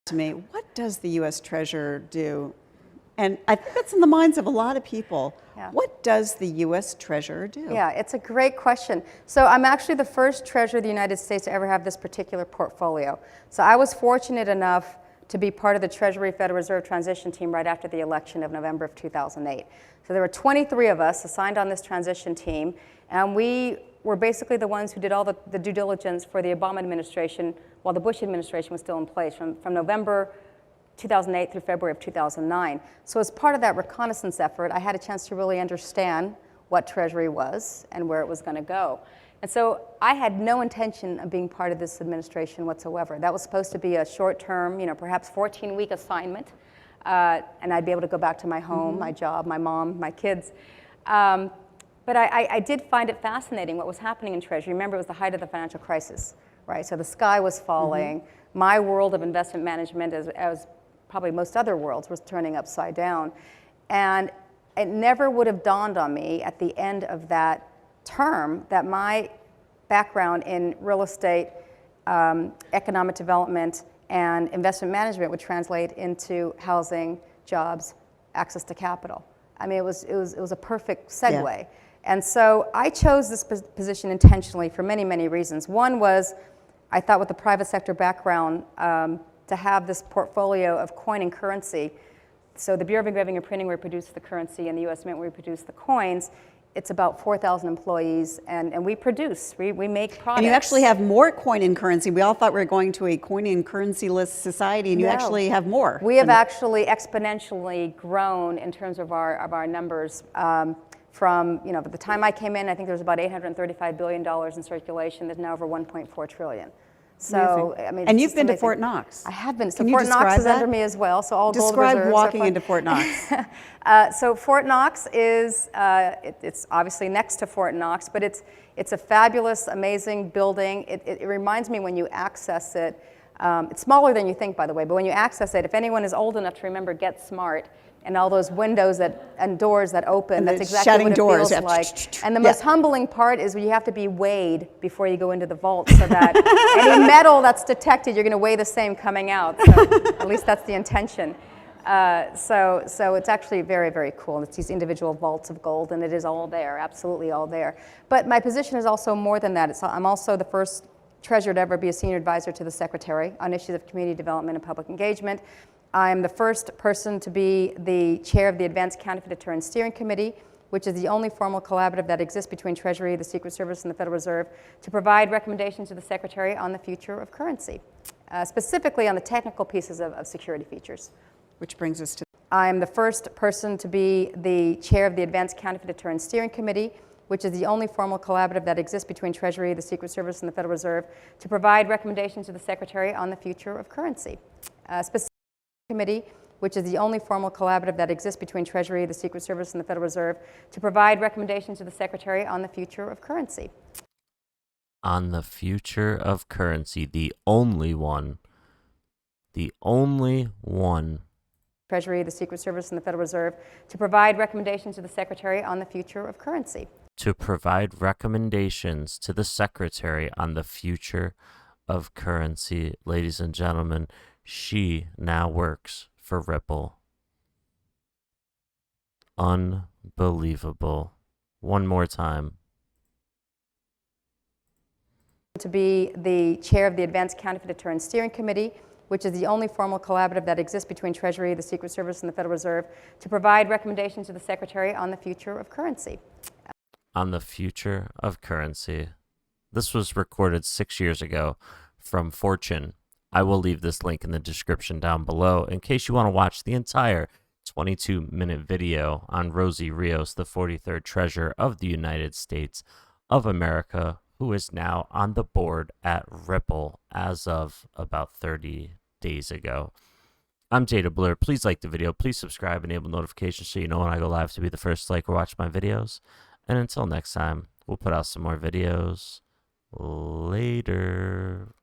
To me, what does the U.S. Treasurer do? And I think that's in the minds of a lot of people. Yeah. What does the U.S. Treasurer do? Yeah, it's a great question. So I'm actually the first Treasurer of the United States to ever have this particular portfolio. So I was fortunate enough to be part of the Treasury Federal Reserve transition team right after the election of November of 2008. So there were 23 of us assigned on this transition team, and we were basically the ones who did all the due diligence for the Obama administration while the Bush administration was still in place from November 2008 through February of 2009. So as part of that reconnaissance effort, I had a chance to really understand what Treasury was and where it was going to go. And so I had no intention of being part of this administration whatsoever. That was supposed to be a short-term, perhaps 14-week assignment, and I'd be able to go back to my home, my job, my mom, my kids. But I did find it fascinating what was happening in Treasury. Remember, it was the height of the financial crisis, right? So the sky was falling. My world of investment management, as probably most other worlds, was turning upside down. And it never would have dawned on me at the end of that term that my background in real estate, economic development, and investment management would translate into housing, jobs, access to capital. I mean, it was a perfect segue. Yeah. And so I chose this position intentionally for many, many reasons. One was I thought with the private sector background, to have this portfolio of coin and currency. So the Bureau of Engraving and Printing, where we produce the currency, and the U.S. Mint, where we produce the coins. It's about 4,000 employees, and we produce, we make products. And you actually have more coin and currency. We all thought we were going to a coin and currency-less society, and you actually have more. We have actually exponentially grown in terms of our numbers. From, at the time I came in, I think there was about $835 billion in circulation. There's now over 1.4 trillion. So, I mean, and you've been to Fort Knox. I have been. So Fort Knox is under me as well. So all gold reserves. Describe walking into Fort Knox. So Fort Knox is, it's obviously next to Fort Knox, but it's a fabulous, amazing building. It reminds me when you access it, it's smaller than you think, by the way, but when you access it, if anyone is old enough to remember Get Smart, and all those windows and doors that open, and that's exactly what it feels like. And the most humbling part is when you have to be weighed before you go into the vault, so that any metal that's detected, you're going to weigh the same coming out. So at least that's the intention. So it's actually very, very cool. It's these individual vaults of gold, and it is all there, absolutely all there. But my position is also more than that. I'm also the first treasurer to ever be a senior advisor to the secretary on issues of community development and public engagement. I'm the first person to be the chair of the Advanced Counterfeit Deterrence Steering Committee, which is the only formal collaborative that exists between Treasury, the Secret Service, and the Federal Reserve to provide recommendations to the Secretary on the future of currency, specifically on the technical pieces of security features. Which brings us to... I'm the first person to be the chair of the Advanced Counterfeit Deterrence Steering Committee, which is the only formal collaborative that exists between Treasury, the Secret Service, and the Federal Reserve to provide recommendations to the Secretary on the future of currency. Committee, which is the only formal collaborative that exists between Treasury, the Secret Service, and the Federal Reserve to provide recommendations to the Secretary on the future of currency. On the future of currency, the only one. The only one. Treasury, the Secret Service, and the Federal Reserve to provide recommendations to the Secretary on the future of currency. To provide recommendations to the Secretary on the future of currency. Ladies and gentlemen, she now works for Ripple. Unbelievable. One more time. To be the chair of the Advanced Counterfeit Deterrence Steering Committee, which is the only formal collaborative that exists between Treasury, the Secret Service, and the Federal Reserve to provide recommendations to the Secretary on the future of currency. On the future of currency. This was recorded 6 years ago from Fortune. I will leave this link in the description down below in case you want to watch the entire 22-minute video on Rosie Rios, the 43rd Treasurer of the United States of America, who is now on the board at Ripple as of about 30 days ago. I'm JadedBlur. Please like the video. Please subscribe, enable notifications so you know when I go live to be the first to like or watch my videos. And until next time, we'll put out some more videos later.